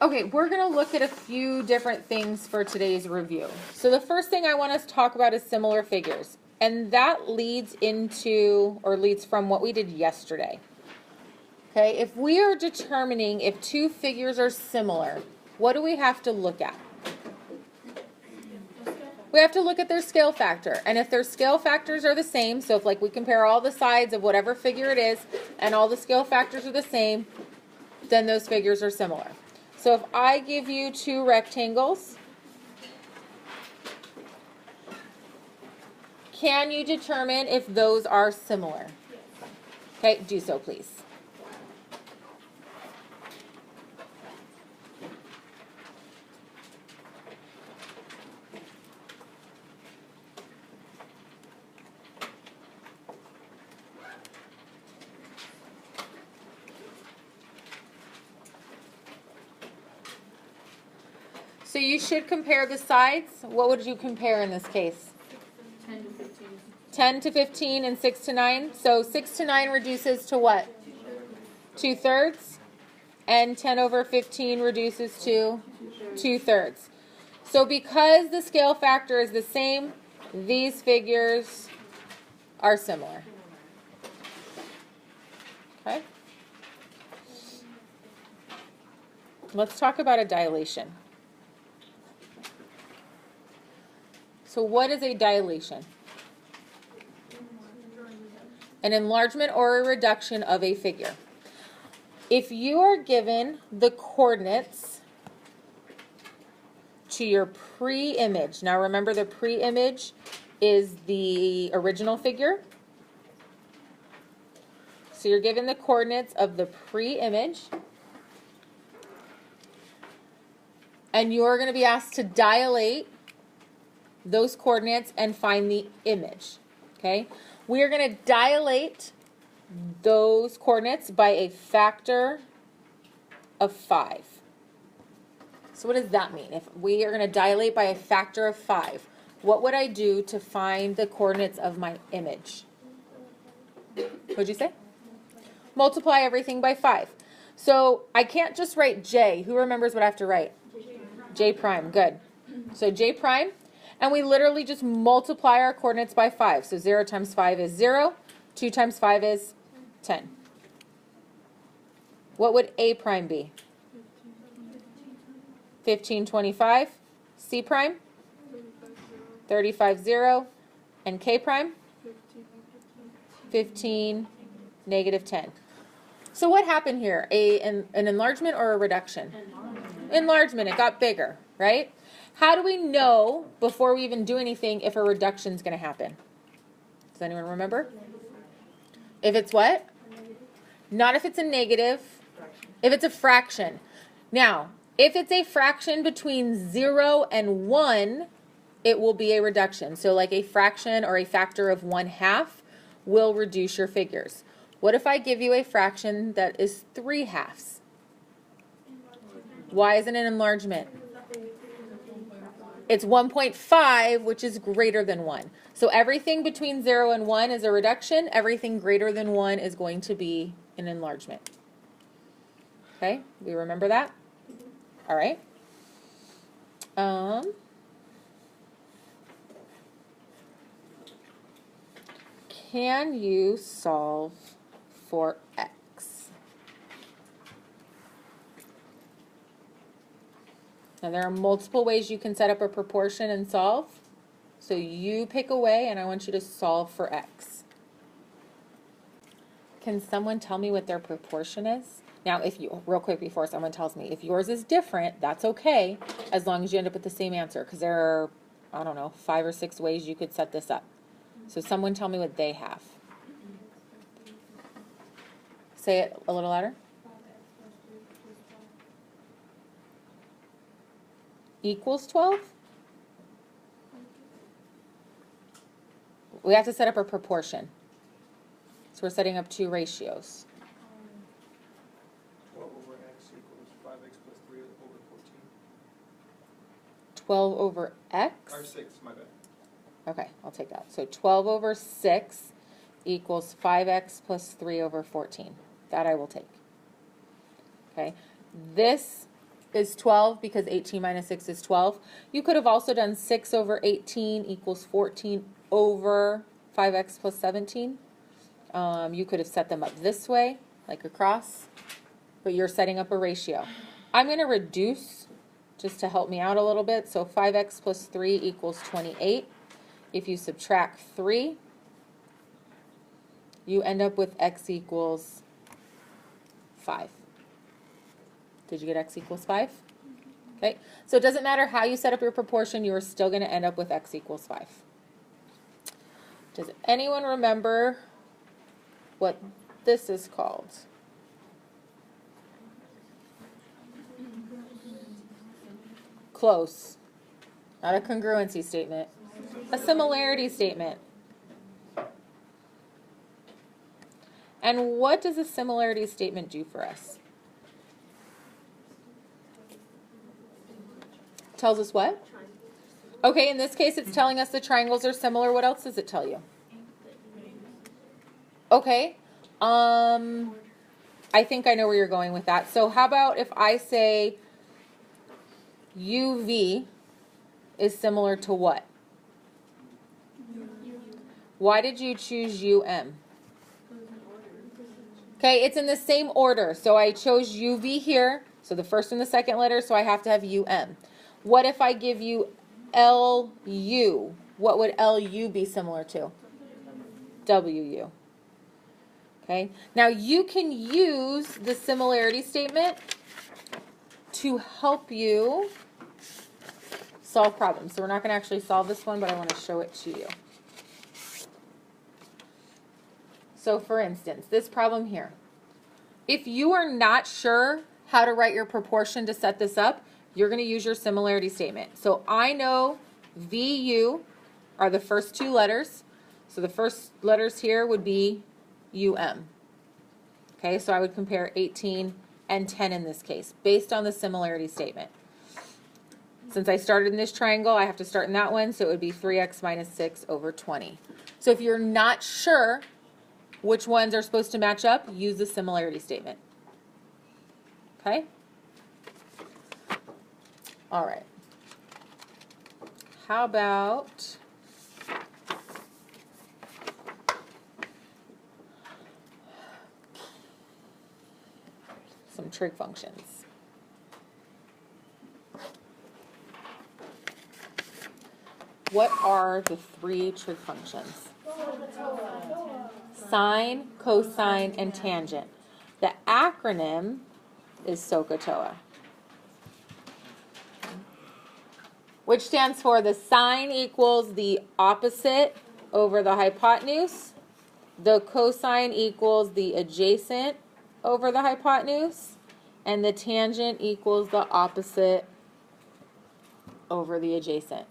Okay, we're going to look at a few different things for today's review. So the first thing I want us to talk about is similar figures. And that leads into, or leads from what we did yesterday. Okay, if we are determining if two figures are similar, what do we have to look at? We have to look at their scale factor. And if their scale factors are the same, so if like we compare all the sides of whatever figure it is, and all the scale factors are the same, then those figures are similar. So if I give you two rectangles, can you determine if those are similar? Okay, do so please. So you should compare the sides. What would you compare in this case? 10 to 15. 10 to 15 and 6 to 9. So 6 to 9 reduces to what? 2/3. And 10 over 15 reduces to 2/3. So because the scale factor is the same, these figures are similar. Okay? Let's talk about a dilation. So what is a dilation? An enlargement or a reduction of a figure. If you are given the coordinates to your pre-image, now remember the pre-image is the original figure. So you're given the coordinates of the pre-image, and you're going to be asked to dilate those coordinates and find the image. Okay? We are going to dilate those coordinates by a factor of 5. So what does that mean? If we are going to dilate by a factor of 5, what would I do to find the coordinates of my image? What'd you say? Multiply everything by 5. So I can't just write J. Who remembers what I have to write? J prime. Good. So J prime. And we literally just multiply our coordinates by 5. So 0 times 5 is 0. 2 times 5 is 10. What would A prime be? 1525. C prime? 35, 0. And K prime? 15, negative 10. So what happened here? An enlargement or a reduction? Enlargement. It got bigger, right? How do we know, before we even do anything, if a reduction is going to happen? Does anyone remember? If it's what? Not if it's a negative. If it's a fraction. Now, if it's a fraction between 0 and 1, it will be a reduction. So like a fraction or a factor of 1/2 will reduce your figures. What if I give you a fraction that is 3/2? Why is it an enlargement? It's 1.5, which is greater than 1. So everything between 0 and 1 is a reduction. Everything greater than 1 is going to be an enlargement. Okay, we remember that? All right. Can you solve for x? Now there are multiple ways you can set up a proportion and solve. So you pick a way and I want you to solve for x. Can someone tell me what their proportion is? Now if you, real quick before someone tells me, if yours is different, that's okay, as long as you end up with the same answer, because there are, I don't know, 5 or 6 ways you could set this up. So someone tell me what they have. Say it a little louder. Equals 12? We have to set up a proportion. So we're setting up 2 ratios. 12 over x equals 5x plus 3 over 14. 12 over x? Or 6, my bad. Okay, I'll take that. So 12 over 6 equals 5x plus 3 over 14. That I will take. Okay, this is 12 because 18 minus 6 is 12. You could have also done 6 over 18 equals 14 over 5x plus 17. You could have set them up this way, like across, but you're setting up a ratio. I'm going to reduce just to help me out a little bit. So 5x plus 3 equals 28. If you subtract 3, you end up with x equals 5. Did you get x equals 5? Okay, so it doesn't matter how you set up your proportion, you are still going to end up with x equals 5. Does anyone remember what this is called? Close. Not a congruency statement. A similarity statement. And what does a similarity statement do for us? Tells us what? Okay, in this case it's telling us the triangles are similar. What else does it tell you? Okay. I think I know where you're going with that. So how about if I say UV is similar to what? Why did you choose UM? Okay, it's in the same order. So I chose UV here, so the first and the second letter, so I have to have UM. What if I give you LU? What would LU be similar to? WU. Okay, now you can use the similarity statement to help you solve problems. So we're not going to actually solve this one, but I want to show it to you. So for instance, this problem here. If you are not sure how to write your proportion to set this up, you're going to use your similarity statement. So I know VU are the first two letters. So the first letters here would be UM. Okay, so I would compare 18 and 10 in this case, based on the similarity statement. Since I started in this triangle, I have to start in that one, so it would be 3x minus 6 over 20. So if you're not sure which ones are supposed to match up, use the similarity statement. Okay? All right. How about some trig functions? What are the three trig functions? Sine, cosine, and tangent. The acronym is SOHCAHTOA, which stands for the sine equals the opposite over the hypotenuse, the cosine equals the adjacent over the hypotenuse, and the tangent equals the opposite over the adjacent.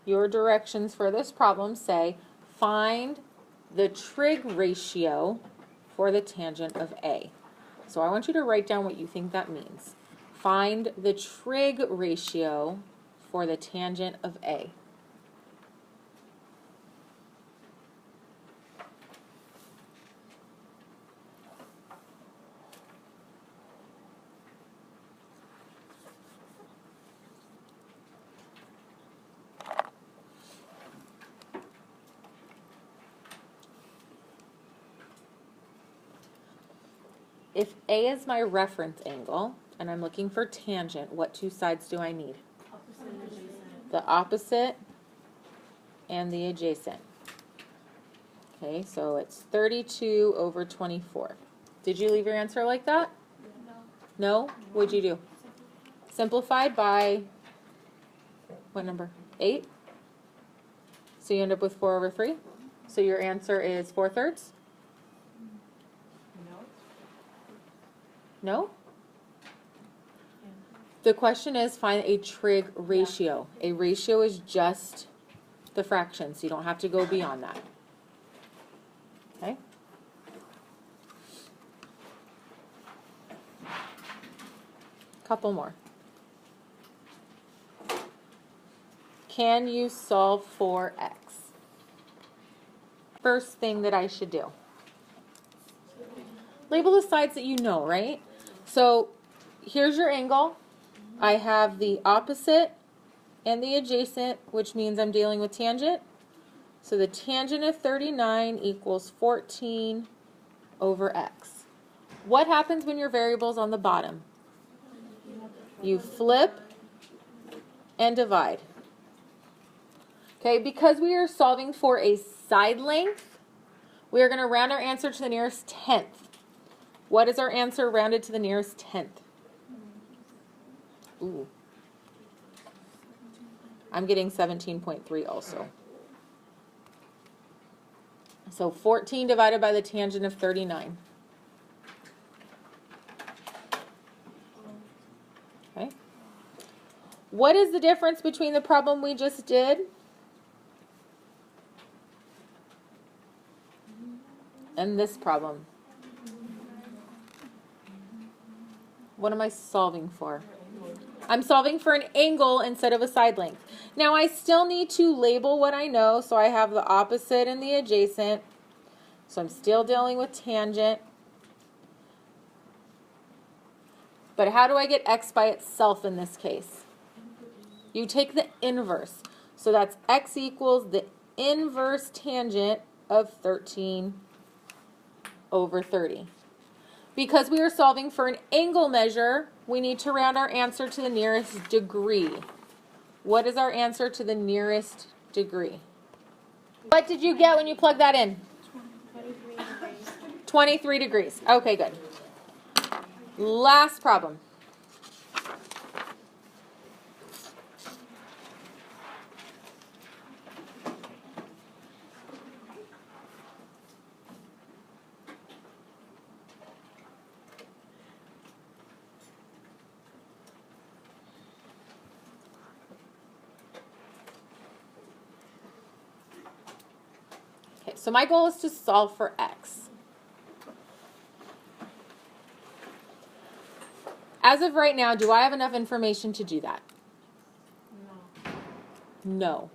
Your directions for this problem say, find the trig ratio for the tangent of A. So I want you to write down what you think that means. Find the trig ratio for the tangent of A. If A is my reference angle, and I'm looking for tangent, what two sides do I need? Opposite and adjacent. The opposite and the adjacent. Okay, so it's 32 over 24. Did you leave your answer like that? No. No? What'd you do? Simplified by, what number? 8? So you end up with 4 over 3? So your answer is 4/3? No. No? The question is find a trig ratio. A ratio is just the fraction, so you don't have to go beyond that. Okay? Couple more. Can you solve for x? First thing that I should do. Label the sides that you know, right? So here's your angle. I have the opposite and the adjacent, which means I'm dealing with tangent. So the tangent of 39 equals 14 over x. What happens when your variable's on the bottom? You flip and divide. Okay, because we are solving for a side length, we are going to round our answer to the nearest tenth. What is our answer rounded to the nearest tenth? Ooh. I'm getting 17.3 also. So 14 divided by the tangent of 39. Okay. What is the difference between the problem we just did and this problem? What am I solving for? I'm solving for an angle instead of a side length. Now I still need to label what I know, so I have the opposite and the adjacent. So I'm still dealing with tangent. But how do I get x by itself in this case? You take the inverse. So that's x equals the inverse tangent of 13 over 30. Because we are solving for an angle measure, we need to round our answer to the nearest degree. What is our answer to the nearest degree? What did you get when you plugged that in? 23 degrees. Okay, good. Last problem. Okay, so my goal is to solve for x. As of right now, do I have enough information to do that? No.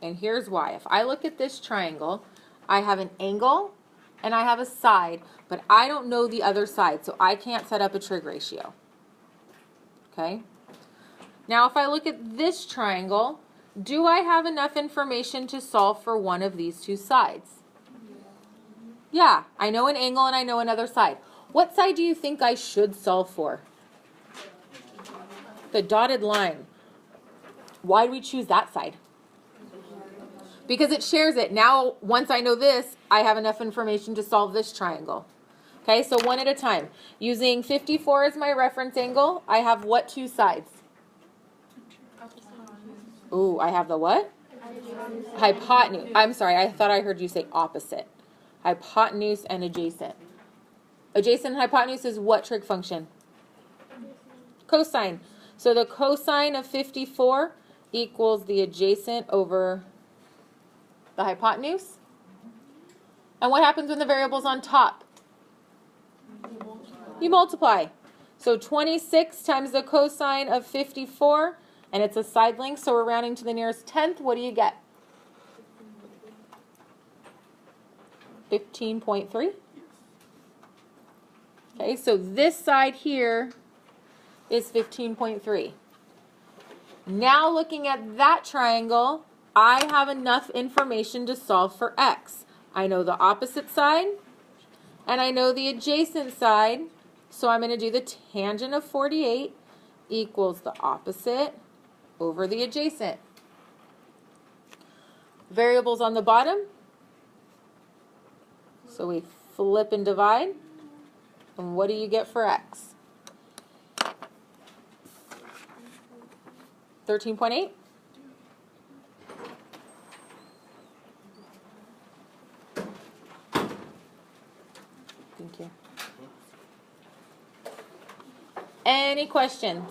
And here's why. If I look at this triangle, I have an angle and I have a side, but I don't know the other side, so I can't set up a trig ratio. Okay? Now, if I look at this triangle, do I have enough information to solve for one of these two sides? Yeah, I know an angle and I know another side. What side do you think I should solve for? The dotted line. Why do we choose that side? Because it shares it. Now, once I know this, I have enough information to solve this triangle. Okay, so one at a time. Using 54 as my reference angle, I have what two sides? Ooh, I have the what? Hypotenuse. I'm sorry, I thought I heard you say opposite. Hypotenuse and adjacent. Adjacent and hypotenuse is what trig function? Cosine. So the cosine of 54 equals the adjacent over the hypotenuse. And what happens when the variable's on top? You multiply. So 26 times the cosine of 54, and it's a side length, so we're rounding to the nearest tenth. What do you get? 15.3. Okay, so this side here is 15.3. Now looking at that triangle, I have enough information to solve for x. I know the opposite side, and I know the adjacent side, so I'm going to do the tangent of 48 equals the opposite over the adjacent. Variables on the bottom, so we flip and divide, and what do you get for x? 13.8? Thank you. Any questions?